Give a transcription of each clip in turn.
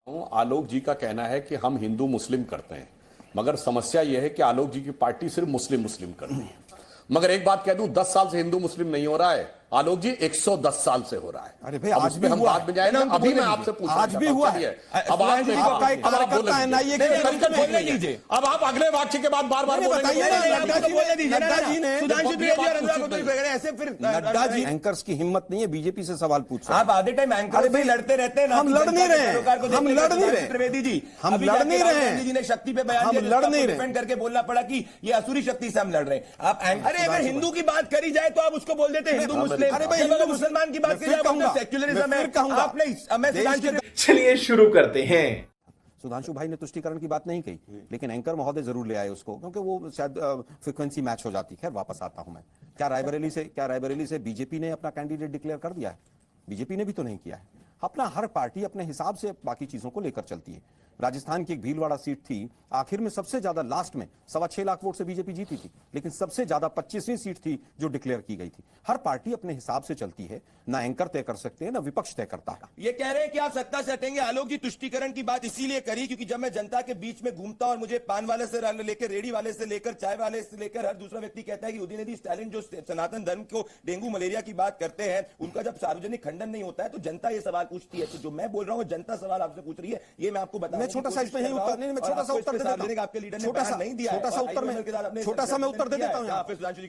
आलोक जी का कहना है कि हम हिंदू मुस्लिम करते हैं, मगर समस्या यह है कि आलोक जी की पार्टी सिर्फ मुस्लिम मुस्लिम करती है। मगर एक बात कह दूं, 10 साल से हिंदू मुस्लिम नहीं हो रहा है आलोक जी, 110 साल से हो रहा है। अरे भाई, अब आज भी हम हुआ बाद में जाए ना, अभी मैं आपसे पूछ रहा हूं, आज भी हुआ है। अब आप बोल लीजिए, अब आप अगले वाक्य के बाद बार बार नड्डा जी एंकर्स की हिम्मत नहीं है बीजेपी से सवाल पूछ। आप आधे टाइम एंकर भी लड़ते रहते हैं। हम लड़ नहीं रहे, हम लड़ नहीं रहे त्रिवेदी जी, हम लड़ नहीं रहे जी ने शक्ति पे बयान हम लड़ नहीं रहे, डिपेंड करके बोलना पड़ा कि ये असुरी शक्ति से हम लड़ रहे हैं। आप अरे अगर हिंदू की बात करी जाए तो आप उसको बोल देते हैं हिंदू मुस्लिम। अरे भाई, हिंदू मुसलमान की बात करी जाए सेक्युलरिज्म है। आपने चलिए शुरू करते हैं। सुधांशु भाई ने तुष्टीकरण की बात नहीं कही, लेकिन एंकर महोदय जरूर ले आए उसको, क्योंकि वो शायद फ्रीक्वेंसी मैच हो जाती। खैर, वापस आता हूं मैं। क्या रायबरेली से बीजेपी ने अपना कैंडिडेट डिक्लेयर कर दिया है? बीजेपी ने भी तो नहीं किया है। अपना हर पार्टी अपने हिसाब से बाकी चीजों को लेकर चलती है। राजस्थान की एक भीलवाड़ा सीट थी, आखिर में सबसे ज्यादा लास्ट में 6.25 लाख वोट से बीजेपी जीती थी, लेकिन सबसे ज्यादा 25वीं सीट थी जो डिक्लेयर की गई थी। हर पार्टी अपने हिसाब से चलती है, ना एंकर तय कर सकते हैं ना विपक्ष तय करता है। ये कह रहे हैं कि आप सत्ता से हटेंगे। आलोक जी तुष्टीकरण की बात इसीलिए करी क्योंकि जब मैं जनता के बीच में घूमता हूं और मुझे पान वाले से लेकर, रेडी वाले से लेकर, चाय वाले से लेकर हर दूसरा व्यक्ति कहता है कि उदयनिधि स्टालिन जो सनातन धर्म को डेंगू मलेरिया की बात करते हैं, उनका जब सार्वजनिक खंडन नहीं होता है तो जनता ये सवाल पूछती है। तो जो मैं बोल रहा हूं जनता सवाल आपसे पूछ रही है, ये मैं आपको बता। मैं छोटा सा इसमें मैं छोटा सा उत्तर दे देता हूं। आपके लीडर ने बयान नहीं दिया, छोटा सा उत्तर मैं उत्तर दे देता हूं।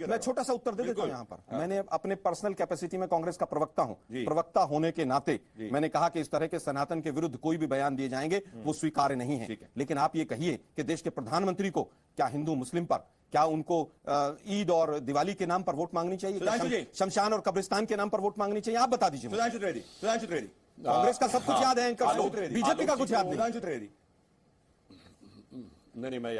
मैं छोटा सा उत्तर दे देता हूं। यहां पर मैंने अपने पर्सनल कैपेसिटी में कांग्रेस का प्रवक्ता हूं, प्रवक्ता होने के नाते मैंने कहा कि इस तरह के सनातन के विरुद्ध कोई भी बयान दिए जाएंगे वो स्वीकार्य नहीं है। लेकिन आप ये कहिए कि देश के प्रधानमंत्री को क्या हिंदू मुस्लिम पर, क्या उनको ईद और दिवाली के नाम पर वोट मांगनी चाहिए, शमशान और कब्रिस्तान के नाम पर वोट मांगनी चाहिए? आप बता दीजिए। सुधांशु त्रिवेदी, कांग्रेस का सब कुछ याद है, बीजेपी का कुछ याद नहीं। सुधांशु त्रिवेदी, नहीं, मैं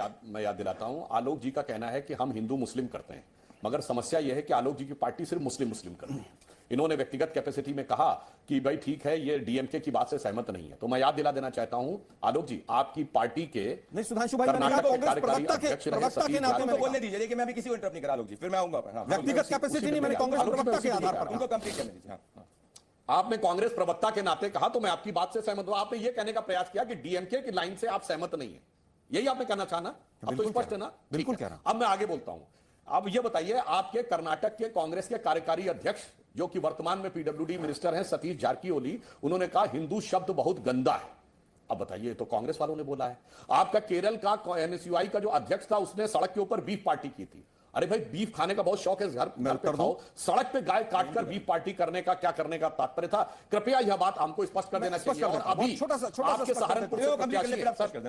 याद दिलाता हूं। आलोक जी का कहना है कि हम हिंदू मुस्लिम करते हैं, मगर समस्या यह है कि आलोक जी की पार्टी सिर्फ मुस्लिम मुस्लिम करती है। इन्होंने व्यक्तिगत कैपेसिटी में कहा कि भाई ठीक है, ये डीएमके की बात से सहमत नहीं है। तो मैं याद दिला देना चाहता हूं आलोक जी, आपकी पार्टी के नहीं, सुधांशु भाई, प्रवक्ता के नाते उनको बोलने दीजिए, लेकिन मैं अभी किसी को इंटरप्ट नहीं करा आलोक जी, फिर मैं आऊंगा। व्यक्तिगत कैपेसिटी नहीं, मैंने कांग्रेस प्रवक्ता के आधार पर उनको कंप्लीट करने दीजिए। आपने कांग्रेस प्रवक्ता के नाते कहा तो मैं आपकी बात से सहमत हूं। आपने यह कहने का प्रयास किया कि डीएमके की लाइन से आप सहमत नहीं है, यही आपने कहना चाहना? अब तो स्पष्ट है ना? बिल्कुल कह रहा। अब मैं आगे बोलता हूं। अब ये बताइए, आपके कर्नाटक के कांग्रेस के कार्यकारी अध्यक्ष जो कि वर्तमान में पीडब्ल्यूडी मिनिस्टर हैं, सतीश जारकिहोली, उन्होंने कहा हिंदू शब्द बहुत गंदा है। अब बताइए, तो कांग्रेस वालों ने बोला है। आपका केरल का एनएसयूआई का जो अध्यक्ष था, उसने सड़क के ऊपर बीफ पार्टी की थी। अरे भाई, बीफ खाने का बहुत शौक है, घर पे खाओ, सड़क पे गाय काटकर बीफ पार्टी करने का क्या करने का तात्पर्य था? कृपया यह बात हमको स्पष्ट कर देना चाहिए। और अभी आपके सहारनपुर से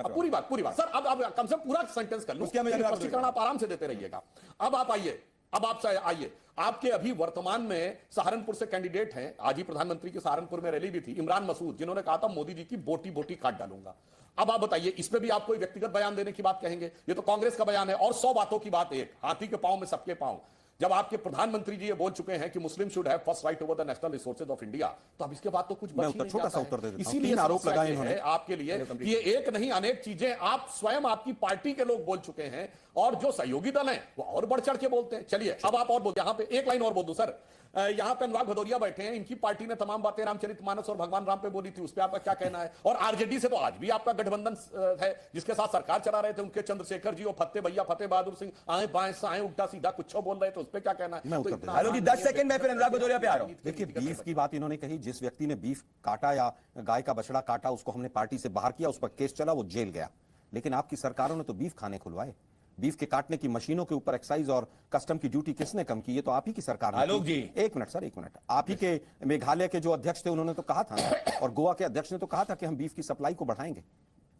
पूरी बात सर, अब कम से कम पूरा सेंटेंस कर लूं, स्पष्टीकरण आप आराम से देते रहिएगा। अब आप आइए, आइए। आपके अभी वर्तमान में सहारनपुर से कैंडिडेट हैं, आज ही प्रधानमंत्री की सहारनपुर में रैली भी थी, इमरान मसूद, जिन्होंने कहा था मोदी जी की बोटी बोटी काट डालूंगा। अब आप बताइए, इस पे भी आप कोई व्यक्तिगत बयान देने की बात कहेंगे? ये तो कांग्रेस का बयान है। और 100 बातों की बात एक, हाथी के पांव में सबके पांव। जब आपके प्रधानमंत्री जी ये बोल चुके हैं कि मुस्लिम should have first right over the national resources of India, तो अब इसके बाद तो कुछ छोटा सा उत्तर दे देता हूं। इसीलिए आरोप लगाए हैं आपके लिए कि ये एक नहीं अनेक चीजें आप स्वयं आपकी पार्टी के लोग बोल चुके हैं, और जो सहयोगी दल हैं वो और बढ़ चढ़ के बोलते हैं। चलिए, अब आप और बोलते हैं। यहां पे एक लाइन और बोल दूं सर, यहां पे अनुराग भदौरिया बैठे हैं, इनकी पार्टी ने तमाम बातें रामचरितमानस और भगवान राम पे बोली थी, उस पर आपका क्या कहना है? और आरजेडी से तो आज भी आपका गठबंधन है, जिसके साथ सरकार चला रहे थे उनके चंद्रशेखर जी और फतेह बहादुर सिंह आए बाएं साएं उल्टा सीधा कुछ बोल रहे थे, उस पर क्या कहना है? 10 सेकंड में फिर अनुराग भदौरिया पे आ रहा हूं। देखिए, बीफ की बात इन्होंने कही, जिस व्यक्ति ने बीफ काटा या गाय का बछड़ा काटा उसको हमने पार्टी से बाहर किया, उस पर केस चला, वो जेल गया। लेकिन आपकी सरकारों ने तो बीफ खाने खुलवाए। बीफ के काटने की मशीनों के ऊपर एक्साइज और कस्टम की ड्यूटी किसने कम की? ये तो आप ही की सरकार ने। आलोक जी, एक मिनट, आप ही के मेघालय के जो अध्यक्ष थे उन्होंने तो कहा था, और गोवा के अध्यक्ष ने तो कहा था कि हम बीफ की सप्लाई को बढ़ाएंगे।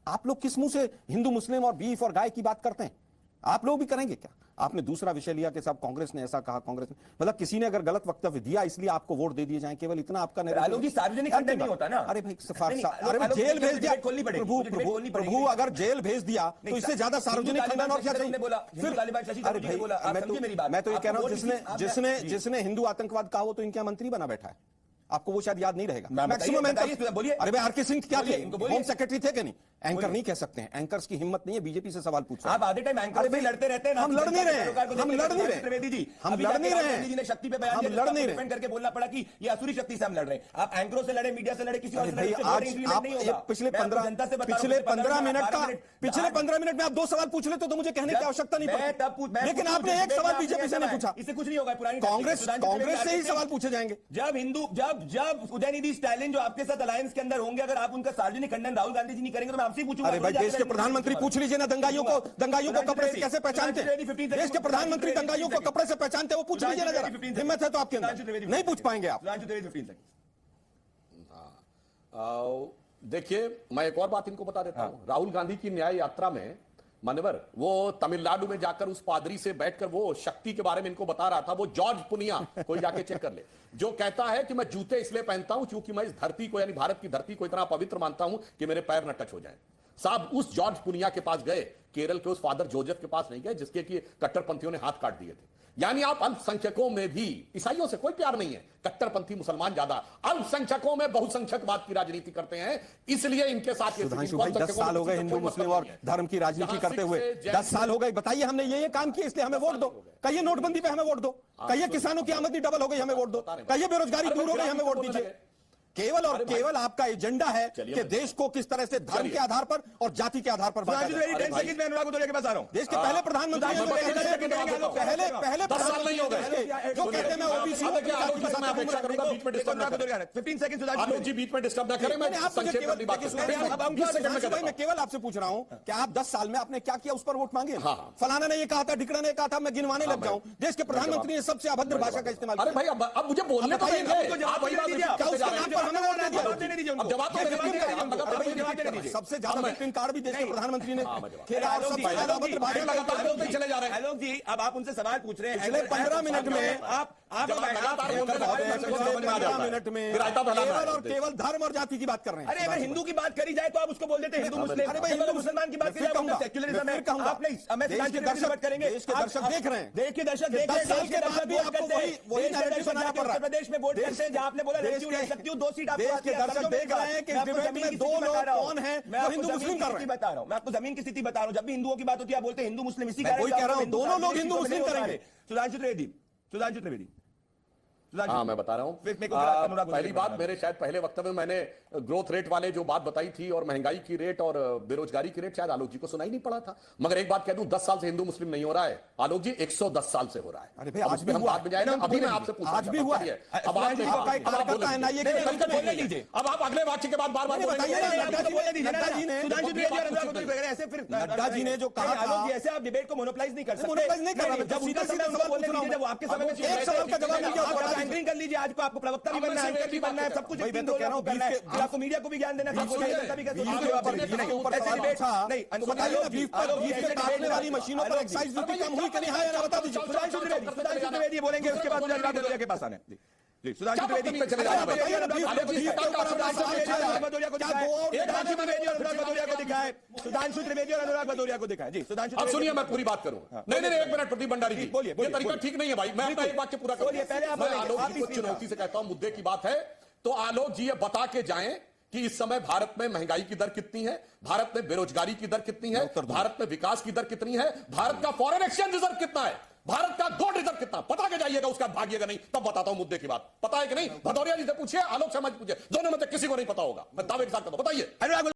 आप लोग किस मुंह से हिंदू मुस्लिम और बीफ और गाय की बात करते हैं? आप लोग भी करेंगे क्या? आपने दूसरा विषय लिया कि साहब कांग्रेस ने ऐसा कहा, कांग्रेस ने, मतलब किसी ने अगर गलत वक्तव्य दिया इसलिए आपको वोट दे दिए जाए, केवल इतना आपका सार्वजनिक खंडन नहीं होता ना। अरे भाई, जेल भेज दिया प्रभु, अगर जेल भेज दिया तो इससे ज्यादा सार्वजनिक खंडन और क्या चाहिए? मैं तो ये कह रहा हूं, जिसने हिंदू आतंकवाद कहा वो तो इनका मंत्री बना बैठा है। आपको वो शायद याद नहीं रहेगा। बताइए, मैक्सिमम बताइए, एंकर, बोलिए। अरे भाई आरके सिंह क्या थे, इनको बोलिए। होम सेक्रेटरी थे कि नहीं? एंकर नहीं कह सकते हैं, एंकर्स की हिम्मत नहीं है बीजेपी से सवाल पूछना। आप आधे टाइम एंकर अरे से भाई, लड़ते रहते हैं ना, हम लड़ नहीं रहे हैं, हम लड़ नहीं रहे, त्रिवेदी जी, हम अभी लड़ जाके नहीं राहुल रहे गांधी जी ने शक्ति पे बयान हम दिया, लड़ नहीं डिपेंड करके बोलना पड़ा कि ये असुरी शक्ति से हम लड़ रहे हैं। आप एंकरों से लड़े, मीडिया से लड़े, किसी और अरे से भाई लड़े, आज इससे आप नहीं होगा। पिछले मैं आपको जनता से बता रहा हूं, पिछले 15 मिनट का 12 पिछले 15 मिनट में आप 2 सवाल पूछ लेते तो मुझे कहने की आवश्यकता नहीं पड़ती, लेकिन आपने एक सवाल बीजेपी से नहीं पूछा। इससे कुछ नहीं होगा। पुरानी कांग्रेस से ही सवाल पूछे जाएंगे। जब उदयनिधि स्टालिन जो आपके साथ अलायंस के अंदर होंगे, अगर आप उनका सार्वजनिक खंडन राहुल गांधी जी नहीं करेंगे तो मैं आपसे पूछूंगा। अरे भाई देश के प्रधानमंत्री पूछ लीजिए ना, दंगाइयों को कपड़े से कैसे पहचानते हैं? देश के प्रधानमंत्री दंगाइयों को कपड़े से पहचानते हैं, वो पूछ लीजिए ना जरा, हिम्मत है तो आपके अंदर। नहीं पूछ पाएंगे आप। देखिए, मैं एक और बात इनको बता देता हूं। राहुल गांधी की न्याय यात्रा में मानवर वो तमिलनाडु में जाकर उस पादरी से बैठकर वो शक्ति के बारे में इनको बता रहा था। वो जॉर्ज पुनिया, कोई जाके चेक कर ले, जो कहता है कि मैं जूते इसलिए पहनता हूं क्योंकि मैं इस धरती को, यानी भारत की धरती को इतना पवित्र मानता हूं कि मेरे पैर न टच हो जाएं। साहब उस जॉर्ज पुनिया के पास गए, केरल के उस फादर जोसेफ के पास नहीं गए जिसके कि कट्टरपंथियों ने हाथ काट दिए थे। यानी आप अल्पसंख्यकों में भी, ईसाइयों से कोई प्यार नहीं है, कट्टरपंथी मुसलमान ज्यादा, अल्पसंख्यकों में बहुसंख्यकवाद की राजनीति करते हैं, इसलिए इनके साथ ये सुधांशु भाई 10 साल हो गए हिंदू मुस्लिम और धर्म की राजनीति करते हुए, 10 साल हो गए। बताइए हमने ये काम किया इसलिए हमें वोट दो। कहिए नोटबंदी पे हमें वोट दो, कहिए किसानों की आमदनी डबल हो गई हमें वोट दो, कहिए बेरोजगारी दूर हो गई हमें वोट दीजिए। केवल और केवल आपका एजेंडा है कि देश को किस तरह से धर्म के आधार पर और जाति के आधार पर बांटा जाए। मैं अनुराग उदय के पास आ रहा हूं। देश के पहले प्रधानमंत्री पहले प्रधानमंत्री हो गए जो कहते हैं मैं ओबीसी हूं, मैं अपेक्षा करूंगा बीच में डिस्टर्ब ना करें। 15 सेकंड आलोक जी बीच में डिस्टर्ब ना करें। मैं संक्षेप में बात करूंगा। मैं केवल आपसे पूछ रहा हूं कि आप 10 साल में आपने क्या किया उस पर वोट मांगे? फलाना ने ये कहा था, ढिकड़ा ने कहा था, मैं गिनवाने लग जाऊं। देश के प्रधानमंत्री ने सबसे अभद्र भाषा का इस्तेमाल किया। अरे भाई अब मुझे बोलने तो सबसे ज्यादा विक्टिम कार्ड भी देश के प्रधानमंत्री ने खेला और सबसे ज्यादा अभद्र भाषा चले जा रहे हैं। आलोक जी, अब आप उनसे सवाल पूछ रहे हैं। पिछले 15 मिनट में आप 15 मिनट में केवल और केवल धर्म और जाति की बात कर रहे हैं। अरे अगर हिंदू की बात करी जाए तो आप उसको बोल देते हैं हिंदू मुस्लिम। अरे भाई हिंदू मुसलमान की बात करी जाए सेक्युलरिज्म है। आपने देश के दर्शक करेंगे, देश के दर्शक देख रहे हैं। देश के दर्शक देख रहे हैं। 10 साल के बाद भी आपको वही नैरेटिव सुनाना पड़ रहा है। प्रदेश में वोट करते हैं जहां आपने बोला लड़की ले सकती हूं, 2 सीट आपको देश के दर्शक देख रहे हैं कि इस डिबेट में 2 लोग कौन हैं जो हिंदू मुस्लिम कर रहे हैं। बता रहा हूं, मैं आपको जमीन की स्थिति बता रहा हूं। जब भी हिंदुओं की बात होती है आप बोलते हैं हिंदू मुस्लिम। इसी मैं वही कह रहा हूं, दोनों लोग हिंदू मुस्लिम करेंगे। सुधांशु त्रिवेदी हाँ मैं बता रहा हूँ। पहली बात, मेरे शायद पहले वक्तव्य में मैंने ग्रोथ रेट वाले जो बात बताई थी और महंगाई की रेट और बेरोजगारी की रेट शायद आलोक जी को सुनाई नहीं पड़ा था। मगर एक बात कह दूं, 10 साल से हिंदू मुस्लिम नहीं हो रहा है आलोक जी, 110 साल से हो रहा है। अरे भाई आज भी हम बात में जाए ना, अभी मैं आपसे पूछा, आज भी हुआ है। अब आप अगले वाक्य के बाद बार बार बताइए ना, नड्डा जी ने जो कहा था, ऐसे आप डिबेट को मोनोपलाइज नहीं कर सकते। मोनोपलाइज नहीं कर रहा, जब उनका सवाल बोलने दीजिए, वो आपके समय में एक सवाल का जवाब दीजिए। एंकरिंग कर लीजिए। आज को आपको प्रवक्ता भी बनना है, एंकर भी बनना है, सब कुछ एक दो करना है। फिर आपको मीडिया को भी ज्ञान देना है। वाली मशीनों पर एक्साइज ड्यूटी कम हुई कि नहीं? हाँ बता दीजिए। सुधांशु त्रिवेदी बोलेंगे, उसके बाद अनुराग भदौरिया के पास आने। सुधांशु त्रिवेदी और अनुराग भदौरिया को दिखाए। जी सुधांशु, अब सुनिए, मैं पूरी बात करूं। नहीं 1 मिनट प्रदीप भंडारी जी, बोलिए। ये तरीका ठीक नहीं है भाई। मैं अपना एक वाक्य पूरा करूं। मैं आलोक जी को चुनौती से कहता हूं, मुद्दे की बात है तो आलोक जी ये बता के जाएं कि इस समय भारत में महंगाई की दर कितनी है, भारत में बेरोजगारी की दर कितनी है, भारत में विकास की दर कितनी है, भारत का फॉरेन एक्सचेंज रिजर्व कितना है, भारत का गोल्ड रिजर्व कितना, पता के जाइएगा। उसका भागिएगा नहीं, तब बताता हूं मुद्दे की बात। पता है कि नहीं? भदौरिया जी से पूछिए, आलोक शर्मा जी पूछिए, दोनों में से किसी को नहीं पता होगा। मैं दावे के साथ बताइए।